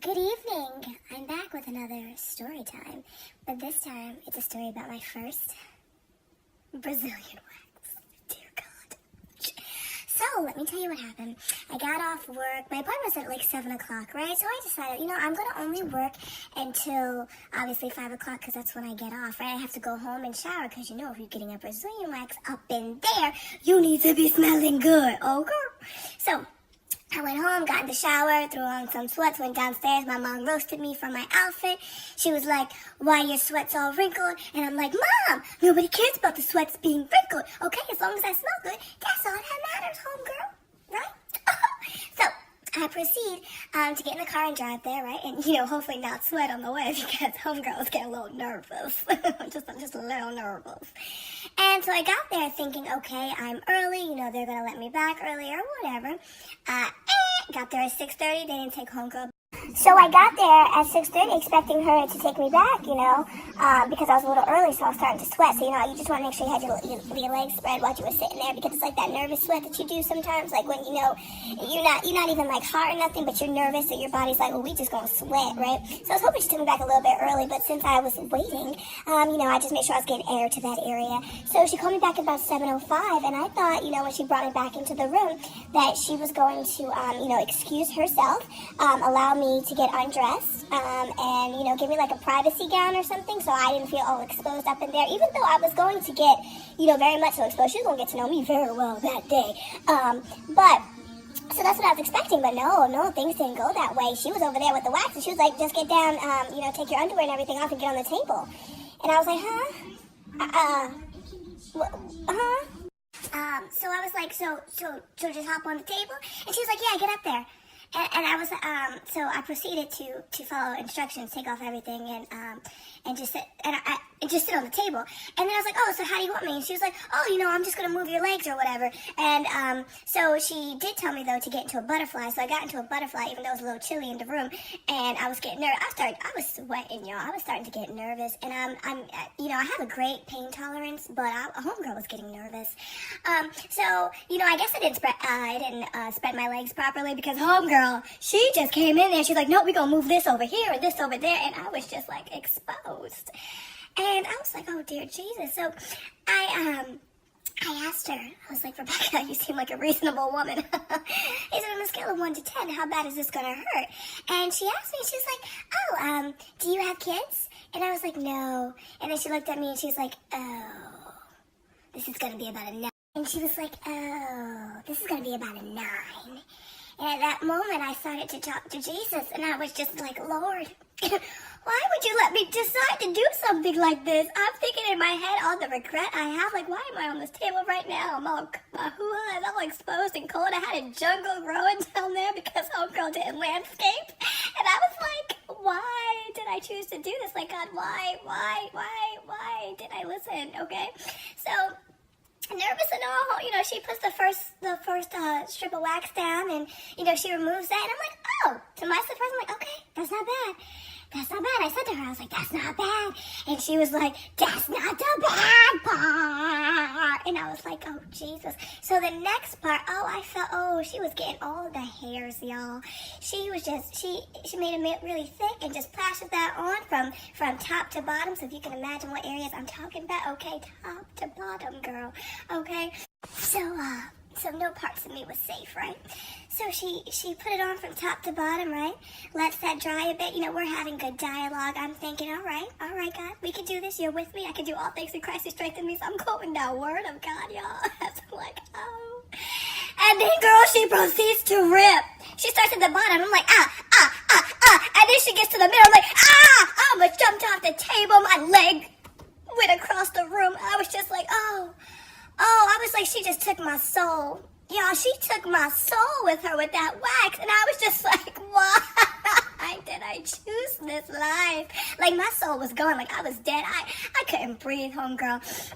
Good evening. I'm back with another story time, but this time it's a story about my first Brazilian wax. Dear God. So, let me tell you what happened. I got off work. My appointment was at like 7 o'clock, right? So I decided, I'm going to only work until obviously 5 o'clock because that's when I get off, right? I have to go home and shower because if you're getting a Brazilian wax up in there, you need to be smelling good, okay? So, I went home, got in the shower, threw on some sweats, went downstairs. My mom roasted me for my outfit. She was like, why your sweats all wrinkled? And I'm like, Mom, nobody cares about the sweats being wrinkled. Okay, as long as I smell good, that's all that matters, homegirl, right? So I proceed to get in the car and drive there, right? And, hopefully not sweat on the way because homegirls get a little nervous. just a little nervous. And so I got there thinking, okay, I'm early, they're going to let me back early or whatever. Got there at 6:30, they didn't take homegirl. So I got there at 6:30 expecting her to take me back, because I was a little early, so I was starting to sweat. So, you just want to make sure you had your legs spread while you were sitting there because it's like that nervous sweat that you do sometimes, like when, you're not even like hot or nothing, but you're nervous, so your body's like, well, we just gonna sweat, right? So I was hoping she took me back a little bit early, but since I was waiting, I just made sure I was getting air to that area. So she called me back at about 7:05, and I thought, when she brought me back into the room, that she was going to, excuse herself, allow me to get undressed, and, give me like a privacy gown or something so I didn't feel all exposed up in there, even though I was going to get, very much so exposed. She was going to get to know me very well that day. So that's what I was expecting, but no, things didn't go that way. She was over there with the wax, and she was like, just get down, take your underwear and everything off and get on the table. And I was like, so I was like, so just hop on the table? And she was like, yeah, get up there. And I was, so I proceeded to follow instructions, take off everything, and just sit, and just sit on the table. And then I was like, oh, so how do you want me? And she was like, oh, I'm just going to move your legs or whatever. And, so she did tell me, though, to get into a butterfly. So I got into a butterfly, even though it was a little chilly in the room. And I was getting nervous. I was sweating, y'all. I was starting to get nervous. And I have a great pain tolerance, but a homegirl was getting nervous. So, I guess I didn't spread my legs properly because homegirl, she just came in there. She's like, no, we're going to move this over here and this over there. And I was just like exposed. And I was like, oh, dear Jesus. So I asked her, I was like, Rebecca, you seem like a reasonable woman. I said, on a scale of 1 to 10, how bad is this going to hurt? And she asked me, she was like, do you have kids? And I was like, no. And then she looked at me and she was like, oh, this is going to be about a 9. And she was like, oh, this is going to be about a 9. And at that moment, I started to talk to Jesus, and I was just like, Lord, why would you let me decide to do something like this? I'm thinking in my head all the regret I have. Like, why am I on this table right now? My hoo-ha is all exposed and cold. I had a jungle growing down there because homegirl didn't landscape. And I was like, why did I choose to do this? Like, God, why did I listen? Okay, so nervous and all, she puts the first strip of wax down, and she removes that, and I'm like, oh, to my surprise, I'm like, okay, that's not bad. That's not bad. I said to her, I was like, that's not bad. And she was like, that's not the bad part. And I was like, oh, Jesus. So the next part, I felt, she was getting all the hairs, y'all. She was just, she made it really thick and just plastered that on from top to bottom. So if you can imagine what areas I'm talking about, okay, top to bottom, girl, okay? So no parts of me was safe, right? So she put it on from top to bottom, right? Lets that dry a bit. We're having good dialogue. I'm thinking, all right, God, we can do this. You're with me. I can do all things through Christ who strengthens me. So I'm quoting the word of God, y'all. I'm like, oh. And then, girl, she proceeds to rip. She starts at the bottom. I'm like, And then she gets to the middle. I'm like, I almost jumped off the table. My leg went across the room. I was just like, I was like, she just took my soul. Y'all, she took my soul with her with that wax. And I was just like, why did I choose this life? Like, my soul was going. Like, I was dead. I couldn't breathe, homegirl.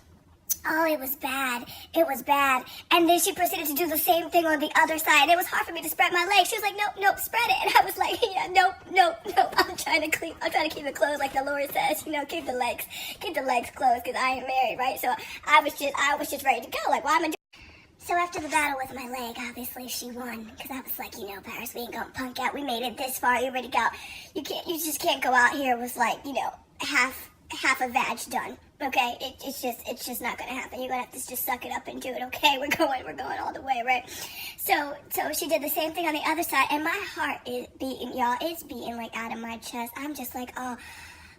Oh, it was bad. It was bad. And then she proceeded to do the same thing on the other side. It was hard for me to spread my legs. She was like, nope, spread it. And I was like, yeah, nope. I'm trying to keep it closed like the Lord says. Keep the legs closed because I ain't married, right? So I was just ready to go. Like, why am I doing? So after the battle with my leg, obviously she won, because I was like, you know, Paris, we ain't gonna punk out. We made it this far. You ready to go? You just can't go out here with like, you know, half a vag done. Okay, it's just not gonna happen. You're gonna have to just suck it up and do it. Okay, we're going all the way, right? So she did the same thing on the other side, and my heart is beating, y'all. It's beating like out of my chest. I'm just like, oh.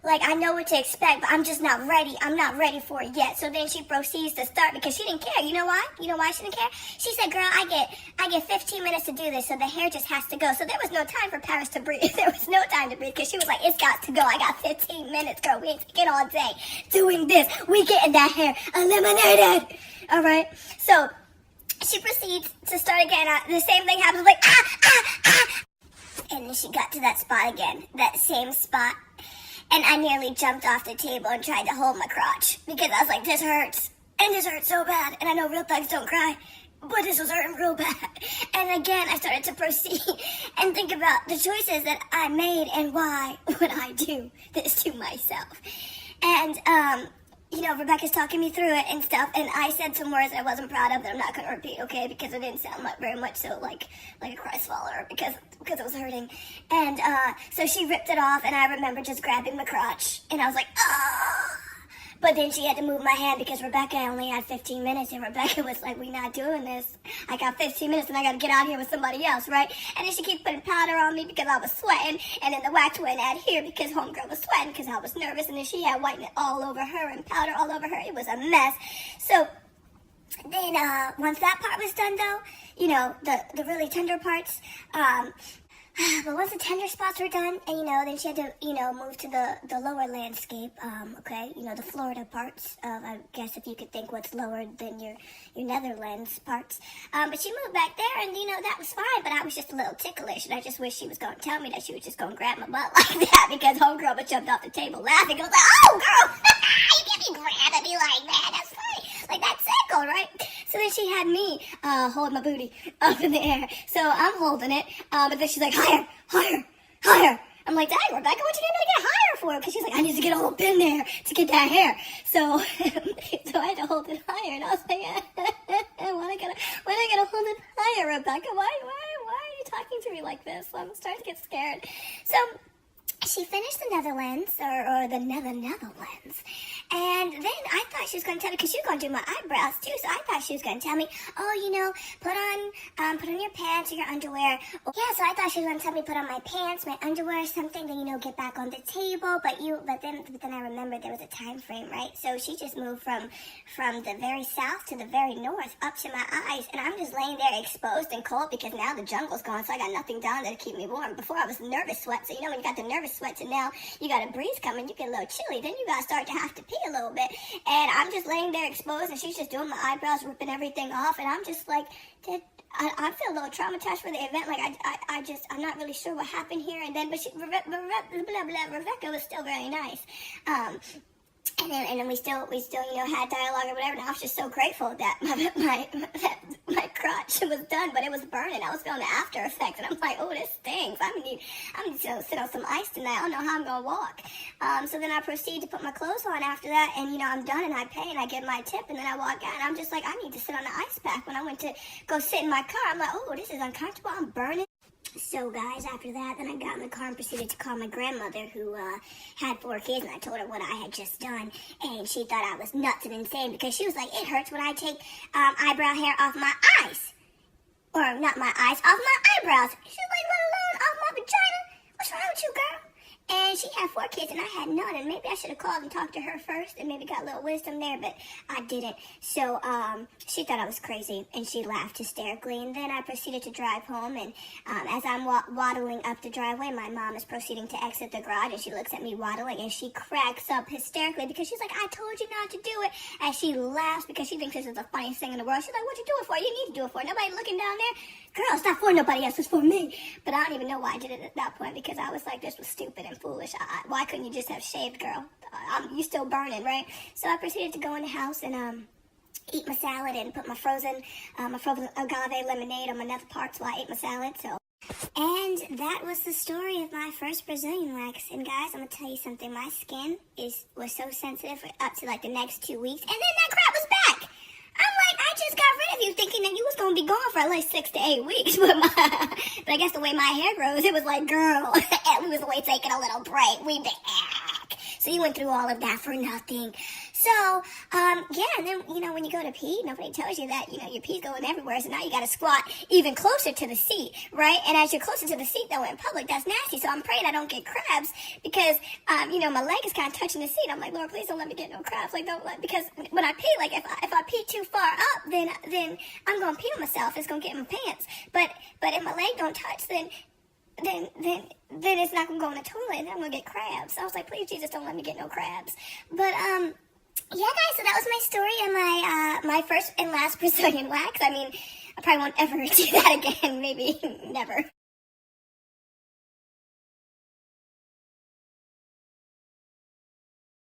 Like, I know what to expect, but I'm just not ready. I'm not ready for it yet. So then she proceeds to start because she didn't care. You know why? You know why she didn't care? She said, girl, I get 15 minutes to do this, so the hair just has to go. So there was no time for Paris to breathe. There was no time to breathe because she was like, it's got to go. I got 15 minutes, girl. We ain't taking all day doing this. We getting that hair eliminated. All right? So she proceeds to start again. The same thing happens, like, and then she got to that spot again, that same spot. And I nearly jumped off the table and tried to hold my crotch because I was like, this hurts. And this hurts so bad. And I know real thugs don't cry, but this was hurting real bad. And again, I started to proceed and think about the choices that I made and why would I do this to myself. And, you know, Rebecca's talking me through it and stuff, and I said some words I wasn't proud of that I'm not going to repeat, okay, because it didn't sound very much so like a Christ follower because it was hurting. And so she ripped it off, and I remember just grabbing my crotch, and I was like, oh. But then she had to move my hand because Rebecca only had 15 minutes, and Rebecca was like, we not doing this. I got 15 minutes, and I got to get out here with somebody else, right? And then she kept putting powder on me because I was sweating, and then the wax went out here because homegirl was sweating because I was nervous, and then she had whitening all over her and powder all over her. It was a mess. So then once that part was done, though, you know, the really tender parts, but once the tender spots were done, and, you know, then she had to, you know, move to the lower landscape, okay, you know, the Florida parts of, I guess if you could think what's lower than your Netherlands parts. But she moved back there, and, you know, that was fine, but I was just a little ticklish, and I just wish she was going to tell me that she was just going to grab my butt like that, because homegirl would jumped off the table laughing. I was like, oh, girl, you can't be grabbing me like that. That's funny. Like, that's sickle, right? So then she had me hold my booty up in the air. So I'm holding it, but then she's like, higher, higher, higher. I'm like, dang, Rebecca, what you need me to get higher for? Because she's like, I need to get all up in there to get that hair. So I had to hold it higher, and I was like, why do I gotta hold it higher, Rebecca? Why are you talking to me like this? I'm starting to get scared. So she finished the Netherlands, or the Netherlands, and then I thought she was going to tell me, because she was going to do my eyebrows too, so I thought she was going to tell me, oh, you know, put on your pants or your underwear. Yeah, so I thought she was going to tell me put on my pants, my underwear, something, then, you know, get back on the table, but then I remembered there was a time frame, right? So she just moved from the very south to the very north, up to my eyes, and I'm just laying there exposed and cold, because now the jungle's gone, so I got nothing down there to keep me warm. Before I was nervous sweat, so you know when you got the nervous sweat to now you got a breeze coming, you get a little chilly, then you got to start to have to pee a little bit, and I'm just laying there exposed, and she's just doing my eyebrows, ripping everything off, and I'm just like, I feel a little traumatized for the event, like I'm not really sure what happened here, and then, but Rebecca was still very nice, and then we still, you know, had dialogue or whatever, and I was just so grateful that my crotch was done, but it was burning. I was feeling the after effects, and I'm like, oh, this stinks. I'm gonna need to sit on some ice tonight. I don't know how I'm gonna walk. So then I proceed to put my clothes on after that, and, you know, I'm done, and I pay, and I get my tip, and then I walk out, and I'm just like, I need to sit on the ice pack. When I went to go sit in my car, I'm like, oh, this is uncomfortable. I'm burning. So, guys, after that, then I got in the car and proceeded to call my grandmother, who had 4 kids, and I told her what I had just done, and she thought I was nuts and insane, because she was like, it hurts when I take eyebrow hair off my eyes. Or, not my eyes, off my eyebrows. She's like, let alone off my vagina. What's wrong with you, girl? And she had 4 kids, and I had none, and maybe I should have called and talked to her first, and maybe got a little wisdom there, but I didn't. So, she thought I was crazy, and she laughed hysterically, and then I proceeded to drive home, and as I'm waddling up the driveway, my mom is proceeding to exit the garage, and she looks at me waddling, and she cracks up hysterically, because she's like, I told you not to do it, and she laughs, because she thinks this is the funniest thing in the world. She's like, what'd you do it for? You need to do it for. Nobody looking down there? Girl, it's not for nobody else, it's for me. But I don't even know why I did it at that point, because I was like, this was stupid and foolish. Why couldn't you just have shaved, girl? You still burning, right? So I proceeded to go in the house and eat my salad and put my frozen agave lemonade on my nether parts while I ate my salad. So, and that was the story of my first Brazilian wax. And guys, I'm gonna tell you something. My skin was so sensitive for up to like the next 2 weeks, and then that crap was back. I'm like, I just got rid of you thinking that you only be gone for at least 6 to 8 weeks. But I guess the way my hair grows, it was like, girl, we was away taking a little break. We back. So you went through all of that for nothing. So, yeah, and then, when you go to pee, nobody tells you that, your pee's going everywhere, so now you gotta squat even closer to the seat, right? And as you're closer to the seat, though, in public, that's nasty, so I'm praying I don't get crabs, because, my leg is kind of touching the seat. I'm like, Lord, please don't let me get no crabs, because when I pee, like, if I pee too far up, then I'm gonna pee on myself, it's gonna get in my pants, but if my leg don't touch, then it's not gonna go in the toilet, and I'm gonna get crabs. So I was like, please, Jesus, don't let me get no crabs. But, yeah, guys, so that was my story and my first and last Brazilian wax. I mean, I probably won't ever do that again. Maybe never.